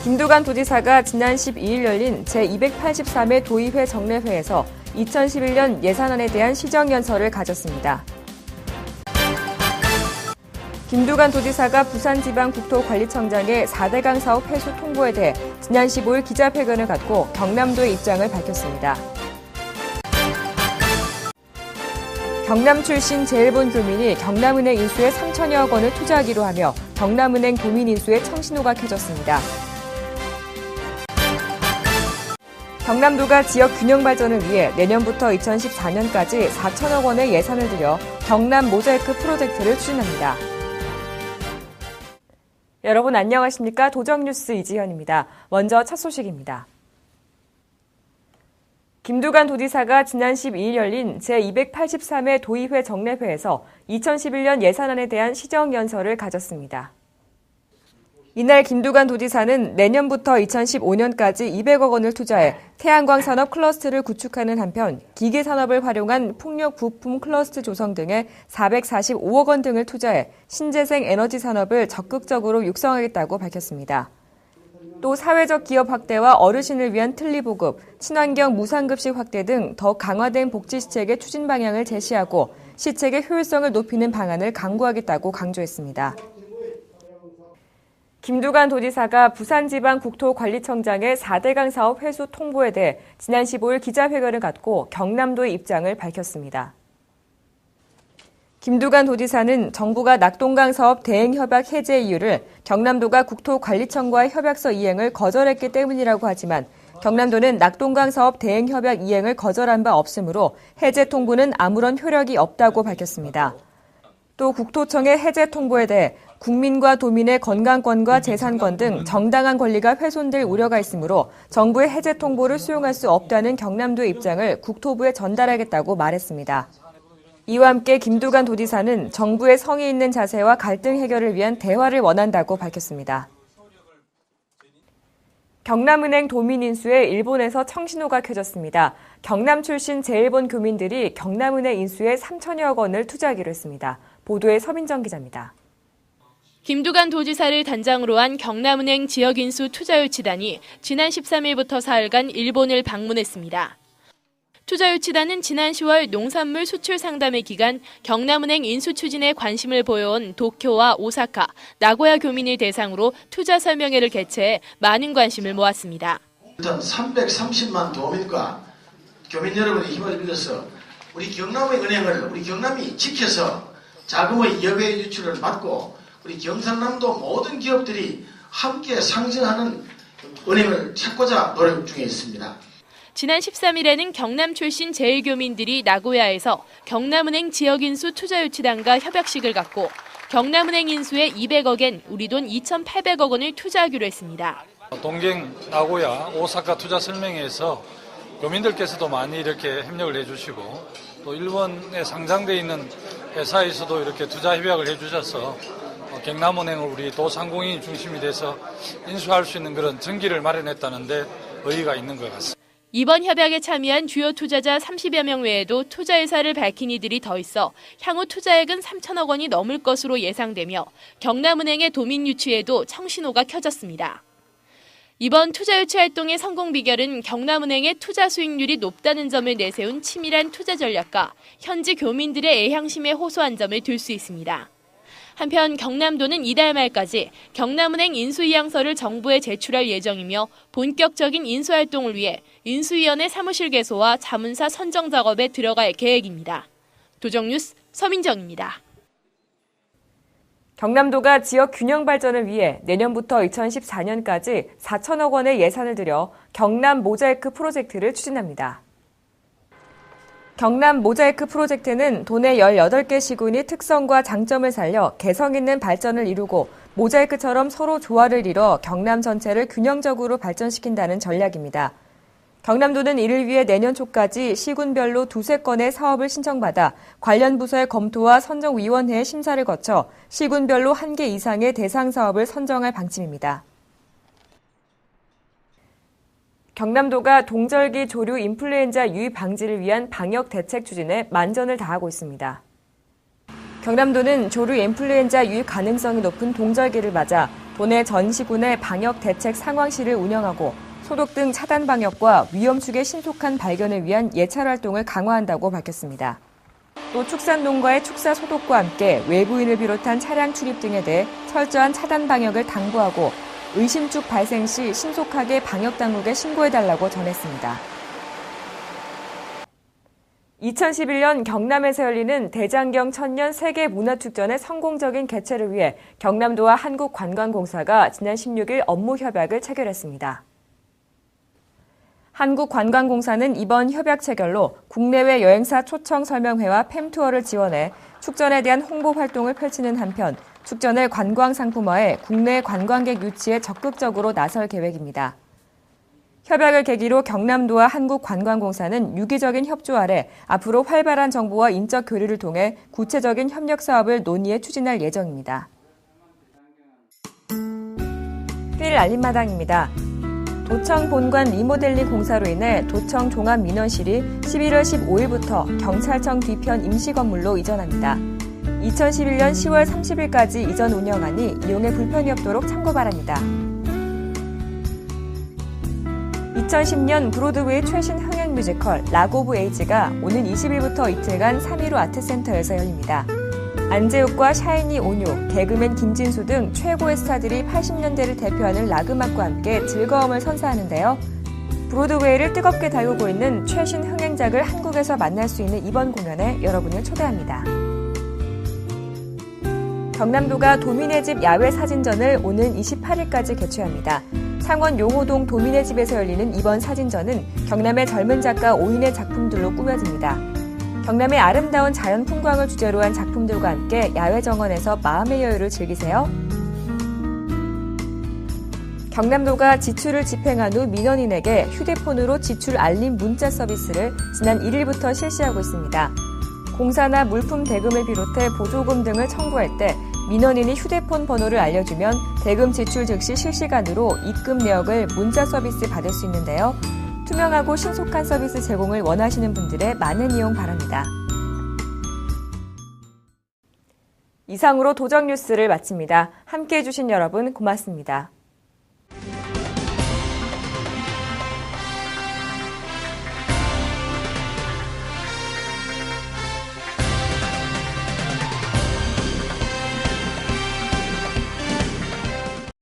김두관 도지사가 지난 12일 열린 제283회 도의회 정례회에서 2011년 예산안에 대한 시정연설을 가졌습니다. 김두관 도지사가 부산지방국토관리청장의 4대강 사업 회수 통보에 대해 지난 15일 기자회견을 갖고 경남도의 입장을 밝혔습니다. 경남 출신 제일본 교민이 경남은행 인수에 3천여억 원을 투자하기로 하며 경남은행 도민 인수에 청신호가 켜졌습니다. 경남도가 지역 균형 발전을 위해 내년부터 2014년까지 4천억 원의 예산을 들여 경남 모자이크 프로젝트를 추진합니다. 여러분 안녕하십니까? 도정뉴스 이지현입니다. 먼저 첫 소식입니다. 김두관 도지사가 지난 12일 열린 제283회 도의회 정례회에서 2011년 예산안에 대한 시정연설을 가졌습니다. 이날 김두관 도지사는 내년부터 2015년까지 200억 원을 투자해 태양광 산업 클러스터를 구축하는 한편 기계 산업을 활용한 풍력 부품 클러스터 조성 등에 445억 원 등을 투자해 신재생 에너지 산업을 적극적으로 육성하겠다고 밝혔습니다. 또 사회적 기업 확대와 어르신을 위한 틀니보급, 친환경 무상급식 확대 등 더 강화된 복지시책의 추진 방향을 제시하고 시책의 효율성을 높이는 방안을 강구하겠다고 강조했습니다. 김두관 도지사가 부산지방국토관리청장의 4대강 사업 회수 통보에 대해 지난 15일 기자회견을 갖고 경남도의 입장을 밝혔습니다. 김두관 도지사는 정부가 낙동강 사업 대행협약 해제 이유를 경남도가 국토관리청과의 협약서 이행을 거절했기 때문이라고 하지만 경남도는 낙동강 사업 대행협약 이행을 거절한 바 없으므로 해제 통보는 아무런 효력이 없다고 밝혔습니다. 또 국토청의 해제 통보에 대해 국민과 도민의 건강권과 재산권 등 정당한 권리가 훼손될 우려가 있으므로 정부의 해제 통보를 수용할 수 없다는 경남도의 입장을 국토부에 전달하겠다고 말했습니다. 이와 함께 김두관 도지사는 정부의 성의 있는 자세와 갈등 해결을 위한 대화를 원한다고 밝혔습니다. 경남은행 도민 인수에 일본에서 청신호가 켜졌습니다. 경남 출신 제일본 교민들이 경남은행 인수에 3천여억 원을 투자하기로 했습니다. 보도에 서민정 기자입니다. 김두관 도지사를 단장으로 한 경남은행 지역인수 투자유치단이 지난 13일부터 사흘간 일본을 방문했습니다. 투자유치단은 지난 10월 농산물 수출 상담회 기간 경남은행 인수 추진에 관심을 보여온 도쿄와 오사카, 나고야 교민을 대상으로 투자 설명회를 개최해 많은 관심을 모았습니다. 일단 330만 도민과 교민 여러분의 힘을 빌려서 우리 경남은행을 우리 경남이 지켜서 자금의 여배 유출을 막고 우리 경상남도 모든 기업들이 함께 상승하는 은행을 찾고자 노력 중에 있습니다. 지난 13일에는 경남 출신 제1교민들이 나고야에서 경남은행 지역인수 투자유치단과 협약식을 갖고 경남은행 인수에 200억엔 우리 돈 2,800억 원을 투자하기로 했습니다. 동경, 나고야, 오사카 투자 설명회에서 교민들께서도 많이 이렇게 협력을 해주시고 또 일본에 상장돼 있는 회사에서도 이렇게 투자 협약을 해주셔서 경남은행을 우리 도상공인이 중심이 돼서 인수할 수 있는 그런 전기를 마련했다는데 의의가 있는 것 같습니다. 이번 협약에 참여한 주요 투자자 30여 명 외에도 투자 의사를 밝힌 이들이 더 있어 향후 투자액은 3천억 원이 넘을 것으로 예상되며 경남은행의 도민 유치에도 청신호가 켜졌습니다. 이번 투자 유치 활동의 성공 비결은 경남은행의 투자 수익률이 높다는 점을 내세운 치밀한 투자 전략과 현지 교민들의 애향심에 호소한 점을 들 수 있습니다. 한편 경남도는 이달 말까지 경남은행 인수이양서를 정부에 제출할 예정이며 본격적인 인수활동을 위해 인수위원회 사무실 개소와 자문사 선정 작업에 들어갈 계획입니다. 도정뉴스 서민정입니다. 경남도가 지역 균형 발전을 위해 내년부터 2014년까지 4천억 원의 예산을 들여 경남 모자이크 프로젝트를 추진합니다. 경남 모자이크 프로젝트는 도내 18개 시군이 특성과 장점을 살려 개성 있는 발전을 이루고 모자이크처럼 서로 조화를 이뤄 경남 전체를 균형적으로 발전시킨다는 전략입니다. 경남도는 이를 위해 내년 초까지 시군별로 2~3건의 사업을 신청받아 관련 부서의 검토와 선정위원회의 심사를 거쳐 시군별로 1개 이상의 대상 사업을 선정할 방침입니다. 경남도가 동절기 조류 인플루엔자 유입 방지를 위한 방역 대책 추진에 만전을 다하고 있습니다. 경남도는 조류 인플루엔자 유입 가능성이 높은 동절기를 맞아 도내 전 시군의 방역 대책 상황실을 운영하고 소독 등 차단 방역과 위험축의 신속한 발견을 위한 예찰 활동을 강화한다고 밝혔습니다. 또 축산농가의 축사 소독과 함께 외부인을 비롯한 차량 출입 등에 대해 철저한 차단 방역을 당부하고 의심축 발생 시 신속하게 방역당국에 신고해달라고 전했습니다. 2011년 경남에서 열리는 대장경 천년 세계문화축전의 성공적인 개최를 위해 경남도와 한국관광공사가 지난 16일 업무 협약을 체결했습니다. 한국관광공사는 이번 협약 체결로 국내외 여행사 초청 설명회와 팸투어를 지원해 축전에 대한 홍보 활동을 펼치는 한편 축전을 관광 상품화해 국내 관광객 유치에 적극적으로 나설 계획입니다. 협약을 계기로 경남도와 한국관광공사는 유기적인 협조 아래 앞으로 활발한 정보와 인적 교류를 통해 구체적인 협력 사업을 논의해 추진할 예정입니다. 휴일 알림마당입니다. 도청 본관 리모델링 공사로 인해 도청 종합민원실이 11월 15일부터 경찰청 뒤편 임시건물로 이전합니다. 2011년 10월 30일까지 이전 운영하니 이용에 불편이 없도록 참고 바랍니다. 2010년 브로드웨이 최신 흥행 뮤지컬 락 오브 에이지가 오는 20일부터 이틀간 3.15 아트센터에서 열립니다. 안재욱과 샤이니 온유, 개그맨 김진수 등 최고의 스타들이 80년대를 대표하는 락 음악과 함께 즐거움을 선사하는데요. 브로드웨이를 뜨겁게 달구고 있는 최신 흥행작을 한국에서 만날 수 있는 이번 공연에 여러분을 초대합니다. 경남도가 도민의 집 야외 사진전을 오는 28일까지 개최합니다. 창원 용호동 도민의 집에서 열리는 이번 사진전은 경남의 젊은 작가 5인의 작품들로 꾸며집니다. 경남의 아름다운 자연 풍광을 주제로 한 작품들과 함께 야외 정원에서 마음의 여유를 즐기세요. 경남도가 지출을 집행한 후 민원인에게 휴대폰으로 지출 알림 문자 서비스를 지난 1일부터 실시하고 있습니다. 공사나 물품 대금을 비롯해 보조금 등을 청구할 때 민원인이 휴대폰 번호를 알려주면 대금 지출 즉시 실시간으로 입금 내역을 문자 서비스 받을 수 있는데요. 투명하고 신속한 서비스 제공을 원하시는 분들의 많은 이용 바랍니다. 이상으로 도정 뉴스를 마칩니다. 함께해 주신 여러분 고맙습니다.